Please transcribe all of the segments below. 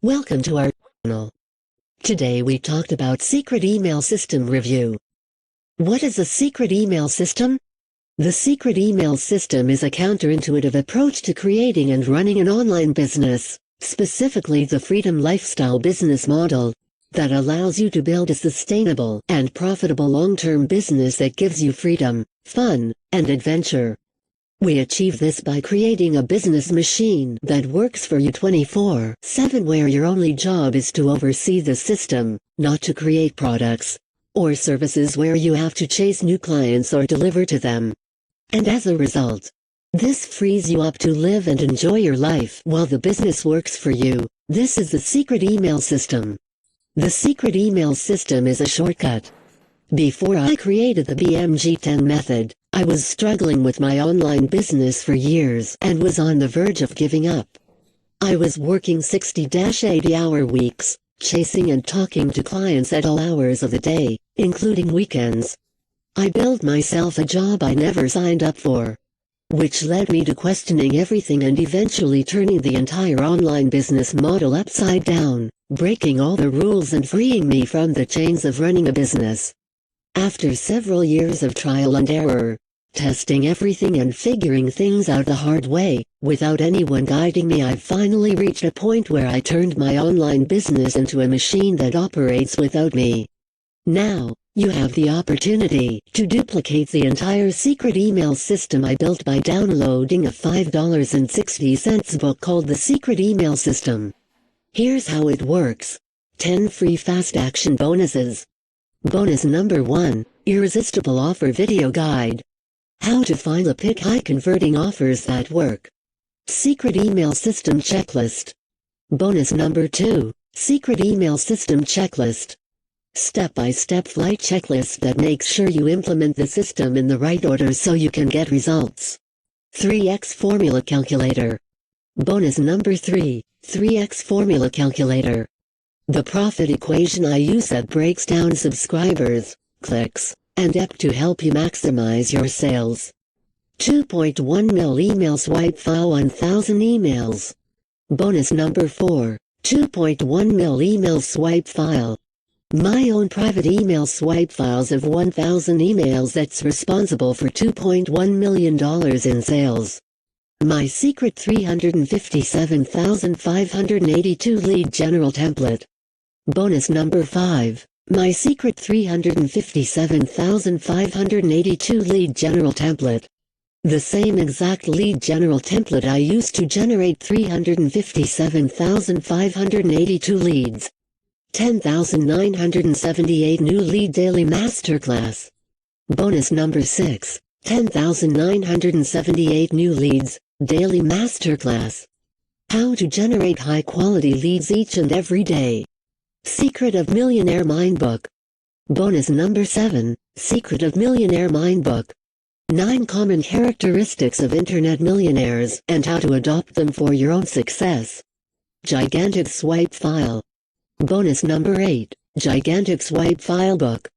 Welcome to our channel. Today we talked about secret email system review. What is a secret email system? The secret email system is a counterintuitive approach to creating and running an online business, specifically the freedom lifestyle business model, that allows you to build a sustainable and profitable long-term business that gives you freedom, fun, and adventure. We achieve this by creating a business machine that works for you 24/7, where your only job is to oversee the system, not to create products or services where you have to chase new clients or deliver to them. And as a result, this frees you up to live and enjoy your life while the business works for you. This is the secret email system. The secret email system is a shortcut. Before I created the BMG10 method, I was struggling with my online business for years and was on the verge of giving up. I was working 60-80-hour weeks, chasing and talking to clients at all hours of the day, including weekends. I billed myself a job I never signed up for, which led me to questioning everything and eventually turning the entire online business model upside down, breaking all the rules and freeing me from the chains of running a business. After several years of trial and error, testing everything and figuring things out the hard way, without anyone guiding me, I finally reached a point where I turned my online business into a machine that operates without me. Now, you have the opportunity to duplicate the entire secret email system I built by downloading a $5.60 book called The Secret Email System. Here's how it works. 10 free fast action bonuses. Bonus number 1, Irresistible Offer Video Guide. How to find the pick high converting offers that work. Secret Email System Checklist. Bonus number 2, Secret Email System Checklist. Step-by-step flight checklist that makes sure you implement the system in the right order so you can get results. 3x Formula Calculator. Bonus number 3, 3x Formula Calculator. The profit equation I use that breaks down subscribers, clicks, and EP to help you maximize your sales. 2.1 mil email swipe file 1000 emails. Bonus number 4, 2.1 mil email swipe file. My own private email swipe files of 1000 emails that's responsible for $2.1 million in sales. My secret 357,582 lead general template. Bonus number 5, my secret 357,582 lead general template. The same exact lead general template I used to generate 357,582 leads. 10,978 new lead daily masterclass. Bonus number 6, 10,978 new leads, daily masterclass. How to generate high quality leads each and every day. Secret of Millionaire Mind Book. Bonus number 7, Secret of Millionaire Mind Book. 9 common characteristics of internet millionaires and how to adopt them for your own success. Gigantic Swipe File. Bonus number 8, Gigantic Swipe File Book.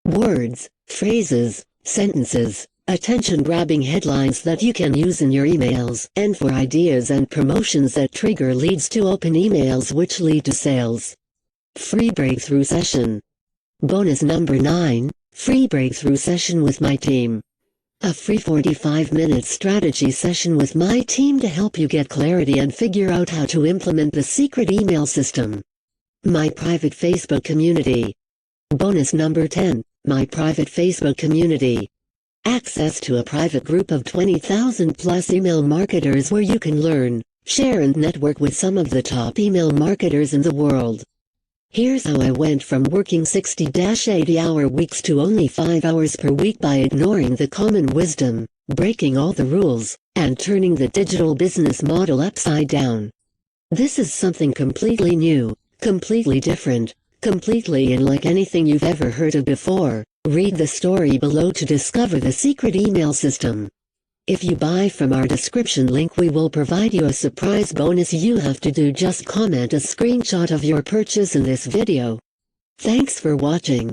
Words, phrases, sentences, attention-grabbing headlines that you can use in your emails and for ideas and promotions that trigger leads to open emails which lead to sales. Free breakthrough session. Bonus number 9, free breakthrough session with my team. A free 45-minute strategy session with my team to help you get clarity and figure out how to implement the secret email system. My private Facebook community. Bonus number 10, my private Facebook community. Access to a private group of 20,000 plus email marketers where you can learn, share and network with some of the top email marketers in the world. Here's how I went from working 60-80-hour weeks to only 5 hours per week by ignoring the common wisdom, breaking all the rules, and turning the digital business model upside down. This is something completely new, completely different, completely unlike anything you've ever heard of before. Read the story below to discover the secret email system. If you buy from our description link, we will provide you a surprise bonus. You have to do just comment a screenshot of your purchase in this video. Thanks for watching.